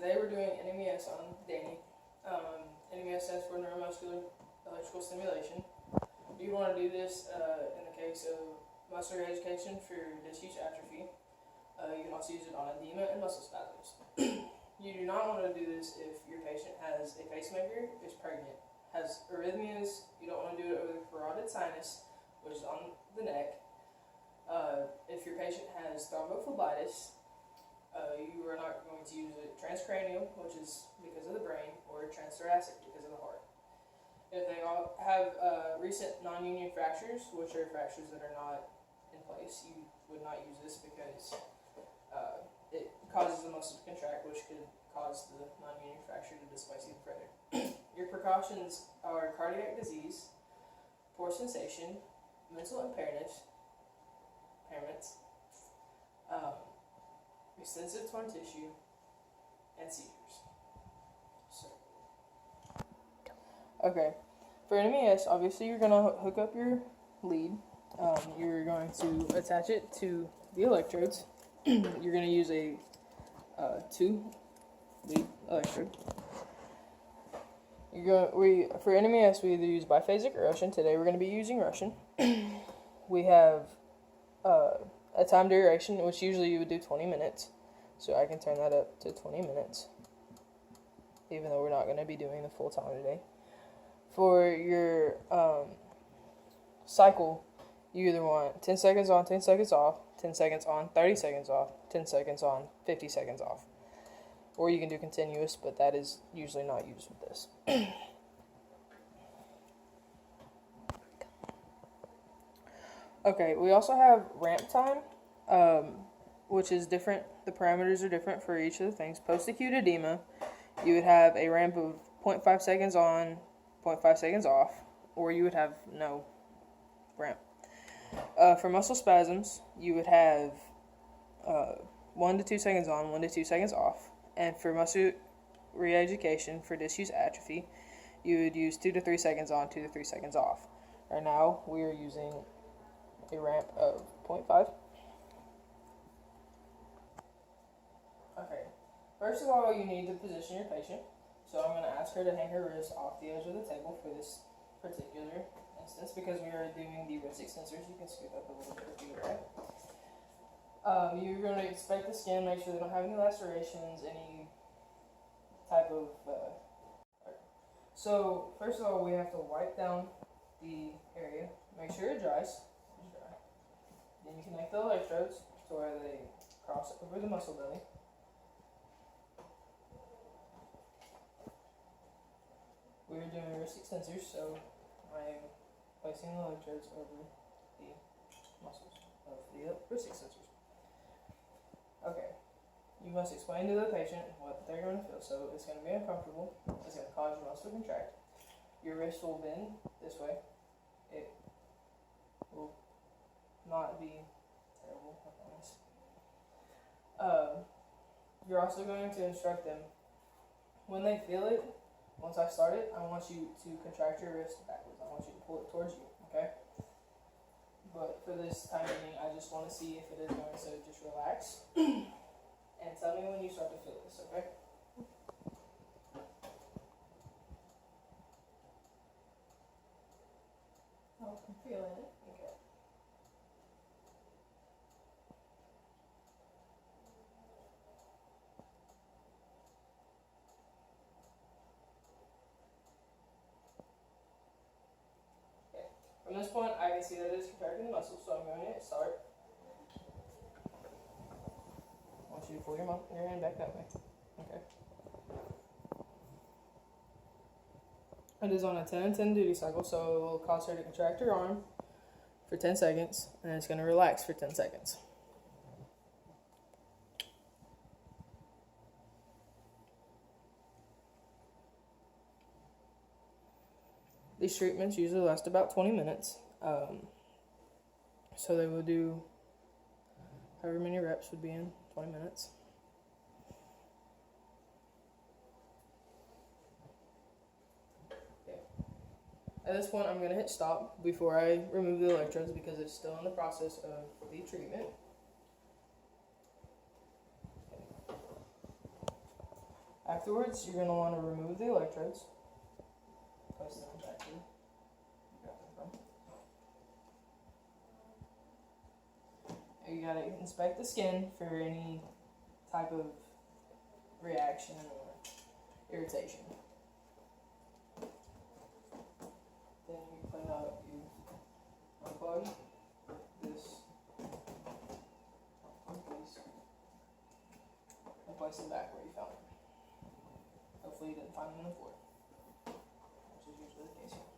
Today we're doing NMES on Danny. NMES stands for neuromuscular electrical stimulation. You want to do this in the case of muscle education for disuse atrophy. You can also use it on edema and muscle spasms. You do not want to do this if your patient has a pacemaker, is pregnant, has arrhythmias. You don't want to do it over the carotid sinus, which is on the neck. If your patient has thrombophlebitis, you are not going to use it transcranial, which is because of the brain, or transthoracic because of the heart. If they all have recent non-union fractures, which are fractures that are not in place, you would not use this because it causes the muscle to contract, which could cause the non-union fracture to displace even further. Your precautions are cardiac disease, poor sensation, mental impairments, extensive torn tissue, and seizures. Okay, for NMES, obviously you're going to hook up your lead. You're going to attach it to the electrodes. You're going to use a 2-lead electrode. For NMES, we either use biphasic or Russian. Today we're going to be using Russian. We have a time duration, which usually you would do 20 minutes. So I can turn that up to 20 minutes, even though we're not going to be doing the full time today. For your cycle, you either want 10 seconds on, 10 seconds off, 10 seconds on, 30 seconds off, 10 seconds on, 50 seconds off. Or you can do continuous, but that is usually not used with this. Okay, we also have ramp time, which is different. The parameters are different for each of the things. Post-acute edema, you would have a ramp of 0.5 seconds on, 0.5 seconds off, or you would have no ramp. For muscle spasms, you would have 1 to 2 seconds on, 1 to 2 seconds off. And for muscle re-education, for disuse atrophy, you would use 2 to 3 seconds on, 2 to 3 seconds off. Right now, we are using a ramp of 0.5. Okay, first of all, you need to position your patient. So I'm going to ask her to hang her wrist off the edge of the table for this particular instance, because we are doing the wrist extensors. You can scoot up a little bit if you would like. You're going to inspect the skin, make sure they don't have any lacerations, any type of... So, first of all, we have to wipe down the area, make sure it dries. Then you connect the electrodes to where they cross over the muscle belly. We are doing wrist extensors, so I am placing the electrodes over the muscles of the wrist extensors. Okay, you must explain to the patient what they're going to feel. So it's going to be uncomfortable. It's going to cause your muscle to contract. Your wrist will bend this way. It will not be terrible, I promise. You're also going to instruct them when they feel it. Once I start it, I want you to contract your wrist backwards. I want you to pull it towards you, okay? But for this time being, I just want to see if it is going to just relax. And tell me when you start to feel this, okay? Oh, I'm feeling it. Okay. From this point, I can see that it's contracting the muscle, so I'm going to hit start. I want you to pull your hand back that way. Okay. It is on a 10 and 10 duty cycle, so it will cause her to contract her arm for 10 seconds, and it's going to relax for 10 seconds. These treatments usually last about 20 minutes. So they will do however many reps would be in 20 minutes. Okay. At this point, I'm going to hit stop before I remove the electrodes because it's still in the process of the treatment. Afterwards, you're going to want to remove the electrodes. Place them back here. Got them from. You got to inspect the skin for any type of reaction or irritation. Then you clean out, you unplug this piece and place them back where you found them. Hopefully you didn't find them on the floor, which is usually the case.